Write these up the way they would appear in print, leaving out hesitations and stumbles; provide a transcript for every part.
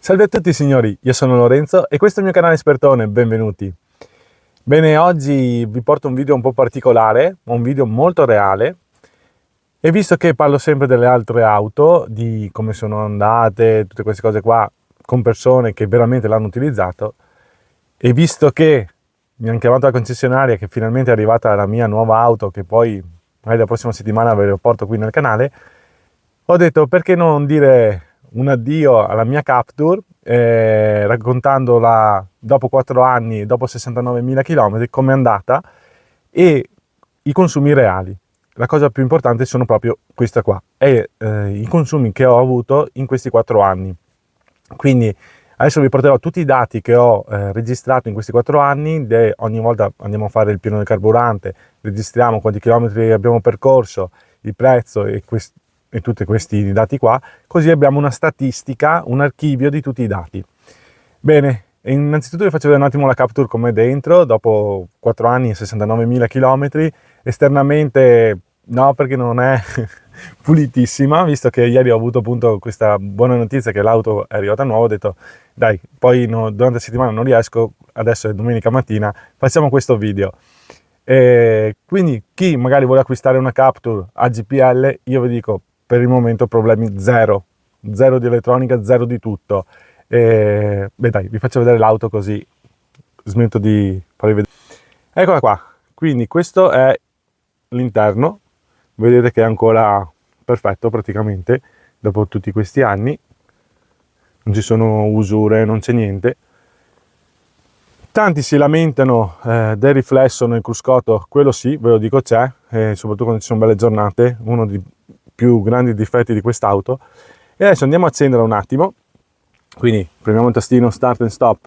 Salve a tutti signori, io sono Lorenzo e questo è il mio canale Espertone, benvenuti. Bene, oggi vi porto un video un po' particolare, un video molto reale, e visto che parlo sempre delle altre auto, di come sono andate, tutte queste cose qua, con persone che veramente l'hanno utilizzato, e visto che mi hanno chiamato la concessionaria che finalmente è arrivata la mia nuova auto, che poi magari la prossima settimana ve la porto qui nel canale, ho detto perché non dire un addio alla mia Captur, raccontandola dopo 4 anni, dopo 69.000 km, come è andata e i consumi reali. La cosa più importante sono proprio questa qua, e i consumi che ho avuto in questi 4 anni. Quindi adesso vi porterò tutti i dati che ho registrato in questi 4 anni, ogni volta andiamo a fare il pieno del carburante, registriamo quanti chilometri abbiamo percorso, il prezzo e tutti questi dati qua, così abbiamo una statistica, un archivio di tutti i dati. Bene, innanzitutto vi faccio vedere un attimo la Captur come è dentro, dopo 4 anni e 69.000 km, esternamente no, perché non è pulitissima, visto che ieri ho avuto appunto questa buona notizia che l'auto è arrivata nuova. Ho detto dai, poi durante la settimana non riesco, adesso è domenica mattina, facciamo questo video. Quindi chi magari vuole acquistare una Captur a GPL, io vi dico per il momento problemi zero di elettronica, zero di tutto. Beh dai, vi faccio vedere l'auto così smetto di farvi vedere. Eccola qua, quindi questo è l'interno, vedete che è ancora perfetto praticamente dopo tutti questi anni, non ci sono usure, non c'è niente. Tanti si lamentano del riflesso nel cruscotto, quello sì, ve lo dico, c'è, soprattutto quando ci sono belle giornate, uno dei più grandi difetti di quest'auto. E adesso andiamo a accendere un attimo, quindi premiamo il tastino start and stop,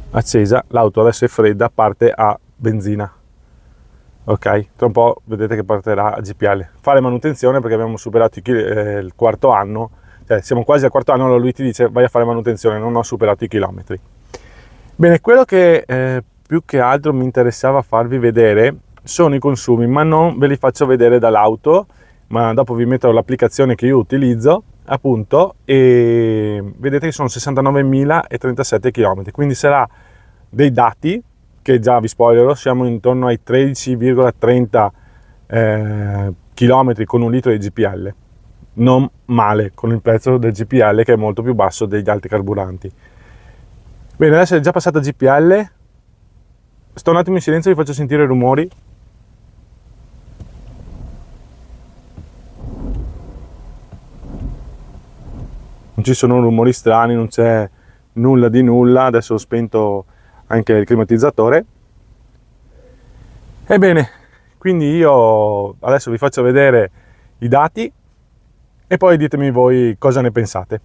accesa, l'auto adesso è fredda, parte a benzina, ok, tra un po' vedete che partirà a GPL. Fare manutenzione perché abbiamo superato il quarto anno, cioè siamo quasi al quarto anno, allora lui ti dice vai a fare manutenzione, non ho superato i chilometri. Bene, quello che più che altro mi interessava farvi vedere sono i consumi, ma non ve li faccio vedere dall'auto, ma dopo vi metto l'applicazione che io utilizzo appunto, e vedete che sono 69.037 km, quindi sarà dei dati che già vi spoilerò, siamo intorno ai 13,30 km con un litro di GPL, non male con il prezzo del GPL che è molto più basso degli altri carburanti. Bene, adesso è già passata GPL, sto un attimo in silenzio, vi faccio sentire i rumori. Non ci sono rumori strani, non c'è nulla di nulla. Adesso ho spento anche il climatizzatore. Ebbene, quindi io adesso vi faccio vedere i dati e poi ditemi voi cosa ne pensate.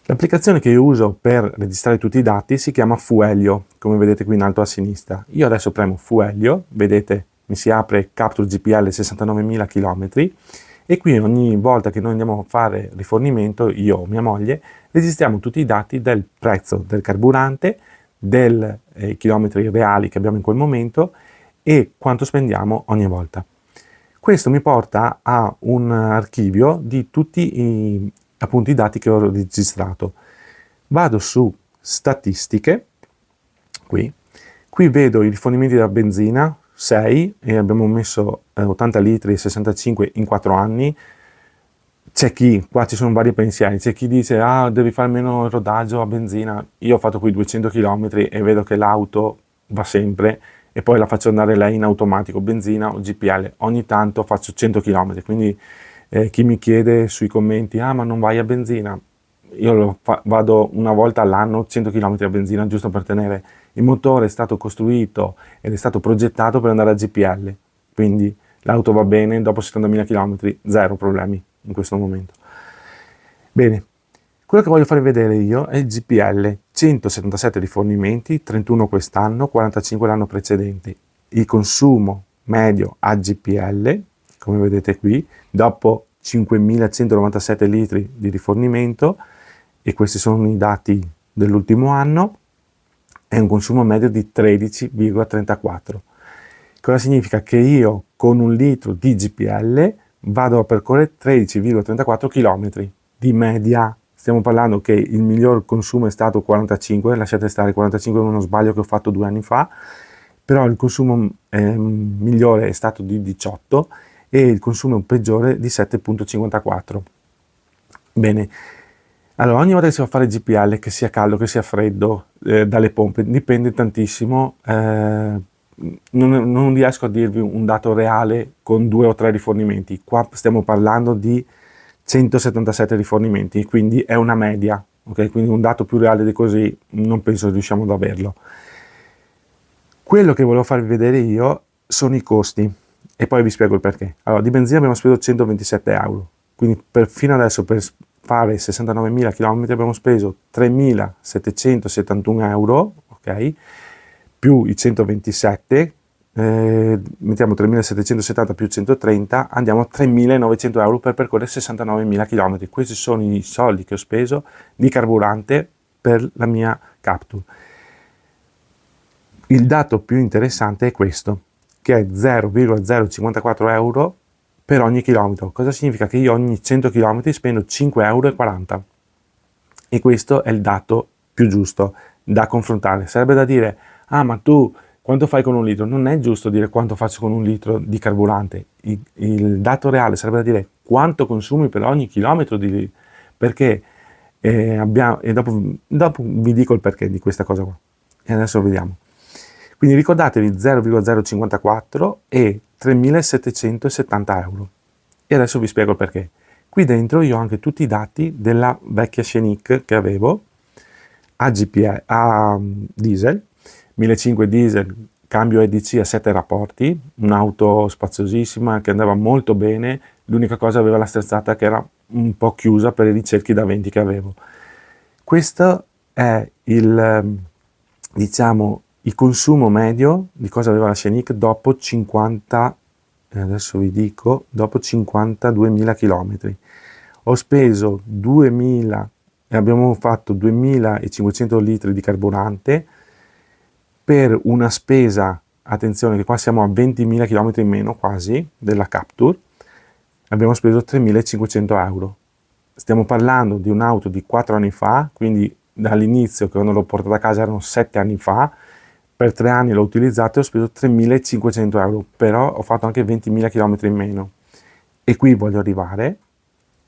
L'applicazione che io uso per registrare tutti i dati si chiama Fuelio, come vedete qui in alto a sinistra. Io adesso premo Fuelio, vedete mi si apre Captur GPL 69.000 km, e qui ogni volta che noi andiamo a fare rifornimento, io o mia moglie, registriamo tutti i dati del prezzo del carburante, dei chilometri reali che abbiamo in quel momento e quanto spendiamo ogni volta. Questo mi porta a un archivio di tutti i dati che ho registrato. Vado su statistiche, qui vedo i rifornimenti della benzina, 6, e abbiamo messo 80 litri e 65 in 4 anni. C'è chi, qua ci sono vari pensieri, c'è chi dice devi fare meno rodaggio a benzina. Io ho fatto qui 200 km e vedo che l'auto va sempre, e poi la faccio andare lei in automatico, benzina o GPL, ogni tanto faccio 100 km, quindi chi mi chiede sui commenti ma non vai a benzina, io vado una volta all'anno 100 km a benzina, giusto per tenere il motore. È stato costruito ed è stato progettato per andare a GPL, quindi l'auto va bene, dopo 70.000 km zero problemi in questo momento. Bene, quello che voglio farvi vedere io è il GPL, 177 rifornimenti, 31 quest'anno, 45 l'anno precedente. Il consumo medio a GPL, come vedete qui, dopo 5.197 litri di rifornimento, e questi sono i dati dell'ultimo anno, è un consumo medio di 13,34. Cosa significa? Che io con un litro di GPL vado a percorrere 13,34 km di media, stiamo parlando che il miglior consumo è stato 45, lasciate stare, 45 è uno sbaglio che ho fatto 2 anni fa, però il consumo migliore è stato di 18 e il consumo peggiore di 7,54. Bene, allora ogni volta che si va a fare GPL, che sia caldo, che sia freddo, dalle pompe, dipende tantissimo, non riesco a dirvi un dato reale con 2 o 3 rifornimenti, qua stiamo parlando di 177 rifornimenti, quindi è una media, ok? Quindi un dato più reale di così non penso riusciamo ad averlo. Quello che volevo farvi vedere io sono i costi e poi vi spiego il perché. Allora, di benzina abbiamo speso 127 euro, quindi fino adesso per fare 69.000 km abbiamo speso 3.771 euro, ok? Più i 127, mettiamo 3.770 più 130, andiamo a 3.900 euro per percorrere 69.000 km. Questi sono i soldi che ho speso di carburante per la mia Captur. Il dato più interessante è questo, che è 0,054 euro per ogni chilometro. Cosa significa? Che io ogni 100 km spendo 5,40 euro. E questo è il dato più giusto da confrontare. Sarebbe da dire, ah ma tu quanto fai con un litro? Non è giusto dire quanto faccio con un litro di carburante. Il dato reale sarebbe da dire quanto consumi per ogni chilometro di... Perché abbiamo... E dopo vi dico il perché di questa cosa qua. E adesso vediamo. Quindi ricordatevi 0,054 e 3.770 euro. E adesso vi spiego il perché. Qui dentro io ho anche tutti i dati della vecchia Scenic che avevo a diesel, 1.500 diesel, cambio EDC a 7 rapporti, un'auto spaziosissima che andava molto bene, l'unica cosa aveva la sterzata che era un po' chiusa per i ricerchi da venti che avevo. Questo è il, diciamo, il consumo medio di cosa aveva la Scenic dopo 50, adesso vi dico, dopo 52.000 km. Ho speso 2.000 e abbiamo fatto 2.500 litri di carburante per una spesa, attenzione che qua siamo a 20.000 km in meno quasi della Captur, abbiamo speso 3.500 euro. Stiamo parlando di un'auto di 4 anni fa, quindi dall'inizio che quando l'ho portata a casa erano 7 anni fa, per 3 anni l'ho utilizzato e ho speso 3.500 euro, però ho fatto anche 20.000 km in meno. E qui voglio arrivare,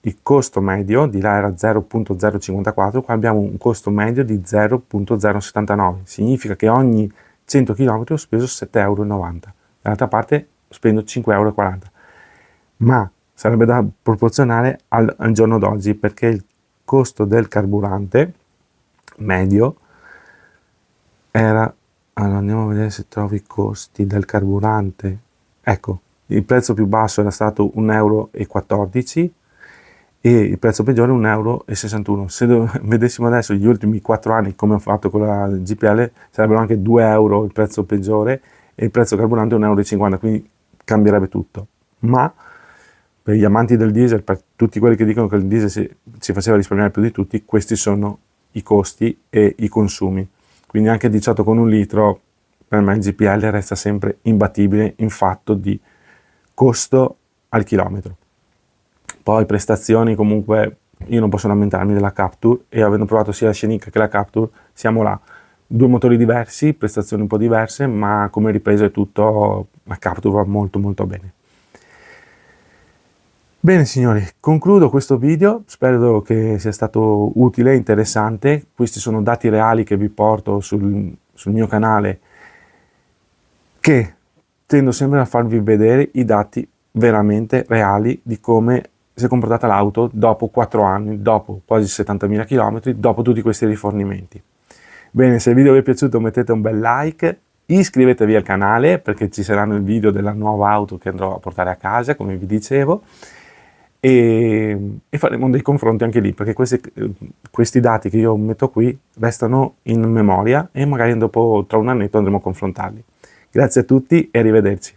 il costo medio, di là era 0,054, qua abbiamo un costo medio di 0,079, significa che ogni 100 km ho speso 7,90 euro, dall'altra parte spendo 5,40 euro, ma sarebbe da proporzionare al giorno d'oggi, perché il costo del carburante medio era... Allora andiamo a vedere se trovo i costi del carburante. Ecco, il prezzo più basso era stato 1,14 euro e il prezzo peggiore 1,61 euro. Se vedessimo adesso gli ultimi 4 anni come ho fatto con la GPL, sarebbero anche 2 euro il prezzo peggiore e il prezzo carburante 1,50 euro, quindi cambierebbe tutto. Ma per gli amanti del diesel, per tutti quelli che dicono che il diesel ci faceva risparmiare più di tutti, questi sono i costi e i consumi. Quindi anche 18 con un litro, per me il GPL resta sempre imbattibile in fatto di costo al chilometro. Poi prestazioni, comunque io non posso lamentarmi della Captur, e avendo provato sia la Scenic che la Captur siamo là. 2 motori diversi, prestazioni un po' diverse, ma come ripresa e tutto la Captur va molto molto bene. Bene signori, concludo questo video, spero che sia stato utile e interessante. Questi sono dati reali che vi porto sul mio canale, che tendo sempre a farvi vedere i dati veramente reali di come si è comportata l'auto dopo 4 anni, dopo quasi 70.000 km, dopo tutti questi rifornimenti. Bene, se il video vi è piaciuto mettete un bel like, iscrivetevi al canale perché ci saranno il video della nuova auto che andrò a portare a casa, come vi dicevo, e faremo dei confronti anche lì, perché questi dati che io metto qui restano in memoria e magari dopo, tra un annetto, andremo a confrontarli. Grazie a tutti e arrivederci.